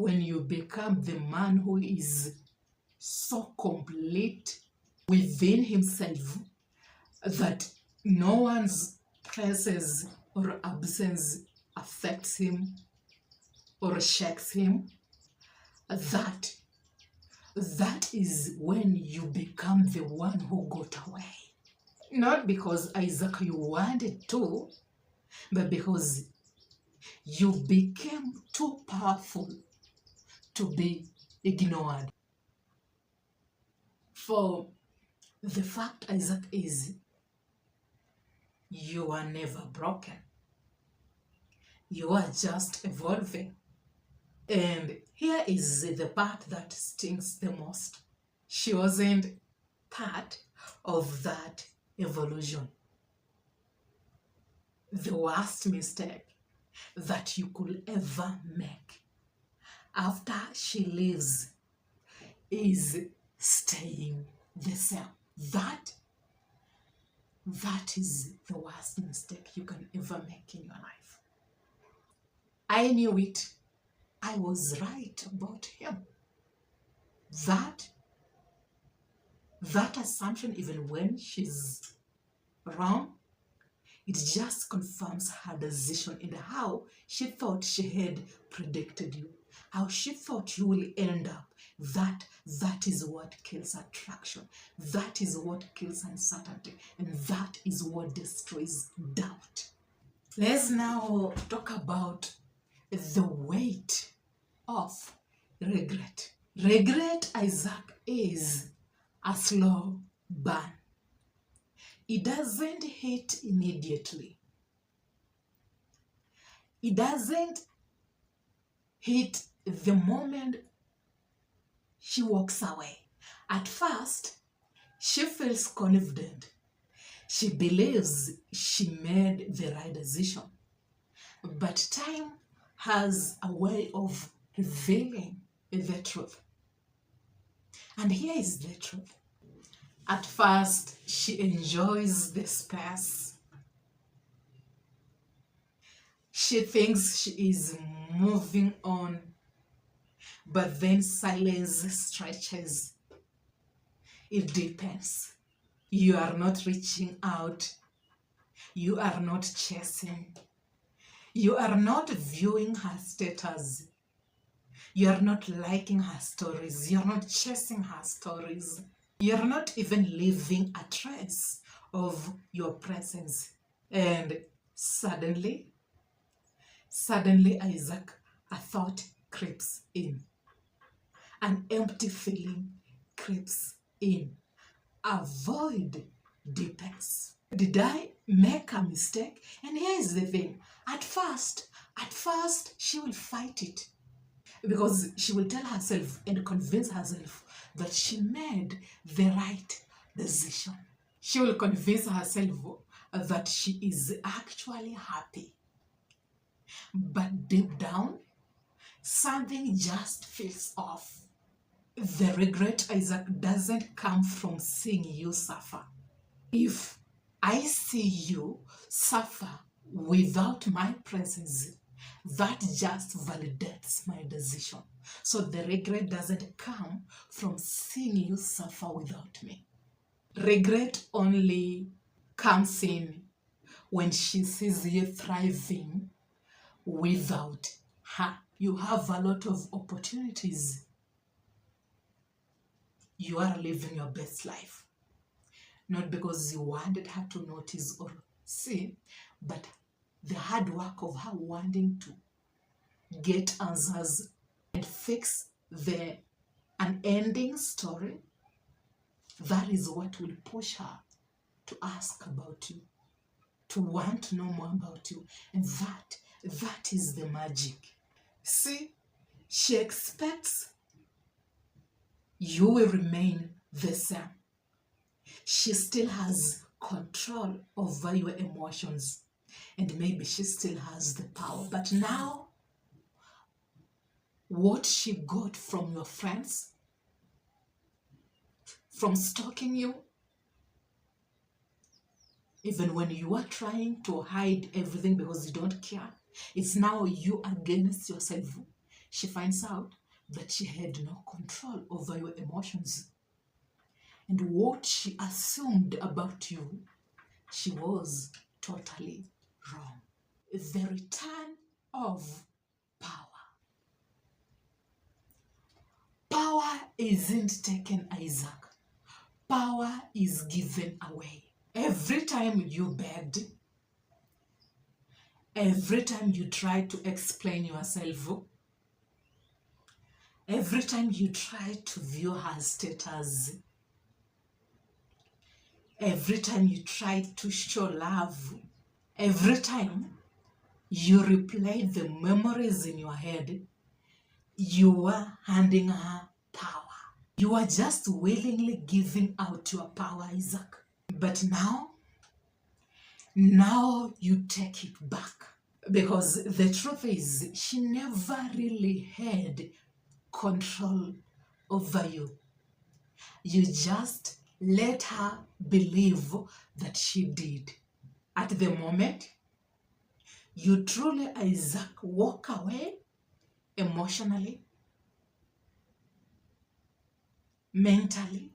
when you become the man who is so complete within himself that no one's presence or absence affects him or shakes him, that is when you become the one who got away. Not because Isaac you wanted to, but because you became too powerful to be ignored. For the fact, Isaac, is you are never broken. You are just evolving. And here is the part that stings the most. She wasn't part of that evolution. The worst mistake that you could ever make after she leaves is staying the same. That is the worst mistake you can ever make in your life. I knew it. I was right about him. That assumption, even when she's wrong, it just confirms her decision and how she thought she had predicted you, how she thought you will end up. That is what kills attraction. That is what kills uncertainty. And that is what destroys doubt. Let's now talk about the weight of regret. Regret, Isaac, is a slow burn. It doesn't hit immediately. It doesn't hit the moment she walks away. At first, she feels confident. She believes she made the right decision. But time has a way of revealing the truth. And here is the truth. At first, she enjoys the space. She thinks she is moving on, but then silence stretches. It deepens. You are not reaching out. You are not chasing. You are not viewing her status. You are not liking her stories. You are not chasing her stories. You are not even leaving a trace of your presence. And suddenly, Isaac, a thought creeps in. An empty feeling creeps in. A void deepens. Did I make a mistake? And here is the thing. At first, she will fight it. Because she will tell herself and convince herself that she made the right decision. She will convince herself that she is actually happy. But deep down, something just feels off. The regret, Isaac, doesn't come from seeing you suffer. If I see you suffer without my presence, that just validates my decision. So the regret doesn't come from seeing you suffer without me. Regret only comes in when she sees you thriving without her. You have a lot of opportunities. You are living your best life. Not because you wanted her to notice or see, but the hard work of her wanting to get answers and fix the unending story, that is what will push her to ask about you, to want to know more about you. And that is the magic. See, she expects you will remain the same. She still has control over your emotions. And maybe she still has the power. But now, what she got from your friends, from stalking you, even when you are trying to hide everything because you don't care, it's now you against yourself. she finds out that she had no control over your emotions. And what she assumed about you, she was totally wrong. The return of power. Power isn't taken, Isaac. Power is given away. Every time you begged, every time you tried to explain yourself, every time you tried to view her status, every time you tried to show love, every time you replayed the memories in your head, you were handing her power. You are just willingly giving out your power, Isaac. But now you take it back. Because the truth is, she never really had control over you. You just let her believe that she did. At the moment, you truly, Isaac, walk away emotionally, mentally,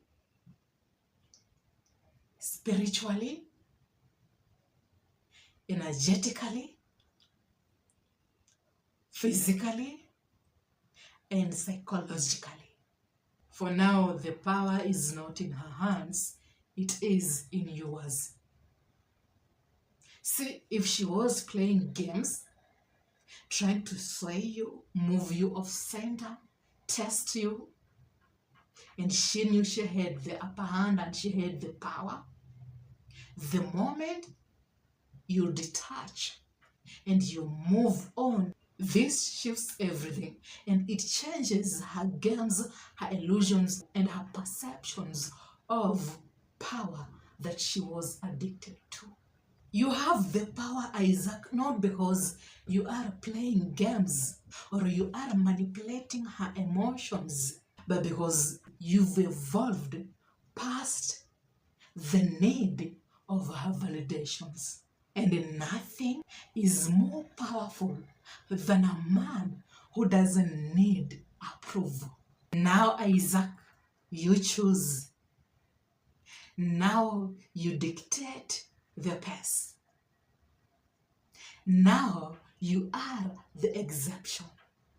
spiritually, energetically, physically, and psychologically. For now, the power is not in her hands, it is in yours. See, if she was playing games, trying to sway you, move you off center, test you, and she knew she had the upper hand and she had the power, the moment you detach and you move on, this shifts everything and it changes her games, her illusions, and her perceptions of power that she was addicted to. You have the power, Isaac, not because you are playing games or you are manipulating her emotions, but because you've evolved past the need of her validations. And nothing is more powerful than a man who doesn't need approval. Now, Isaac, you choose. Now you dictate the pace. Now you are the exception.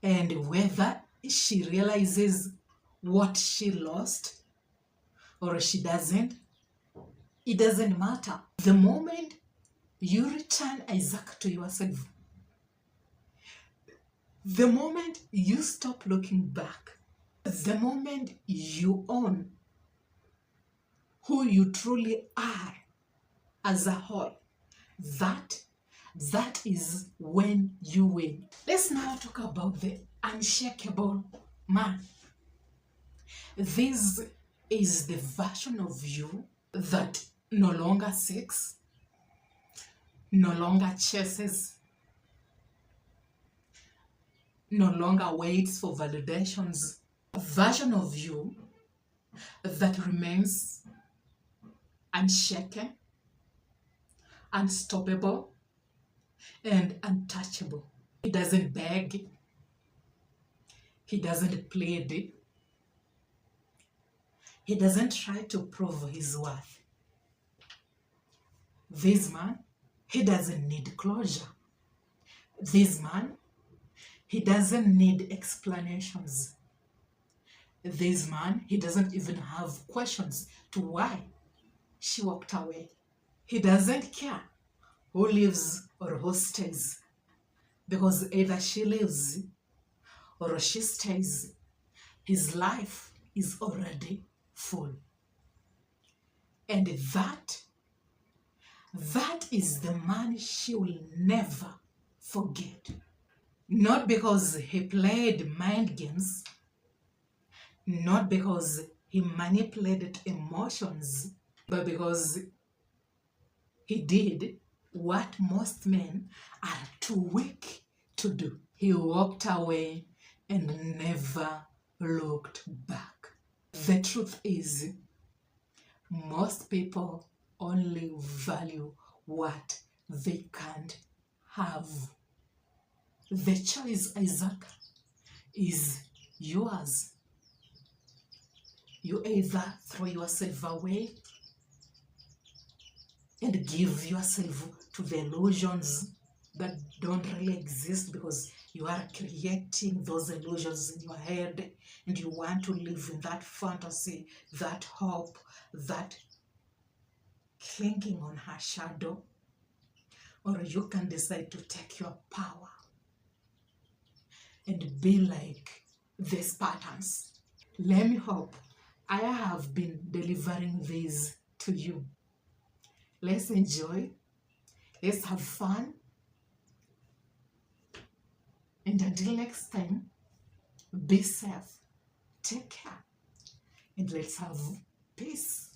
And whether she realizes what she lost or she doesn't, it doesn't matter. The moment you return, Isaac, to yourself, the moment you stop looking back, the moment you own who you truly are as a whole, that is when you win. Let's now talk about the unshakable man. This is the version of you that no longer seeks, no longer chases, no longer waits for validations. A version of you that remains unshaken, unstoppable, and untouchable. He doesn't beg. He doesn't plead. He doesn't try to prove his worth. This man, he doesn't need closure. This man, he doesn't need explanations. This man, he doesn't even have questions to why she walked away. He doesn't care who lives or who stays, because either she lives or she stays, his life is already full. And that is the man she will never forget. Not because he played mind games, not because he manipulated emotions, but because he did what most men are too weak to do. He walked away and never looked back. The truth is, most people only value what they can't have. The choice, Isaac, is yours. You either throw yourself away and give yourself to the illusions that don't really exist, because you are creating those illusions in your head and you want to live in that fantasy, that hope, that clinging on her shadow. Or you can decide to take your power and be like these patterns. Let me hope I have been delivering these to you. Let's enjoy, let's have fun, and until next time, be safe, take care, and let's have peace.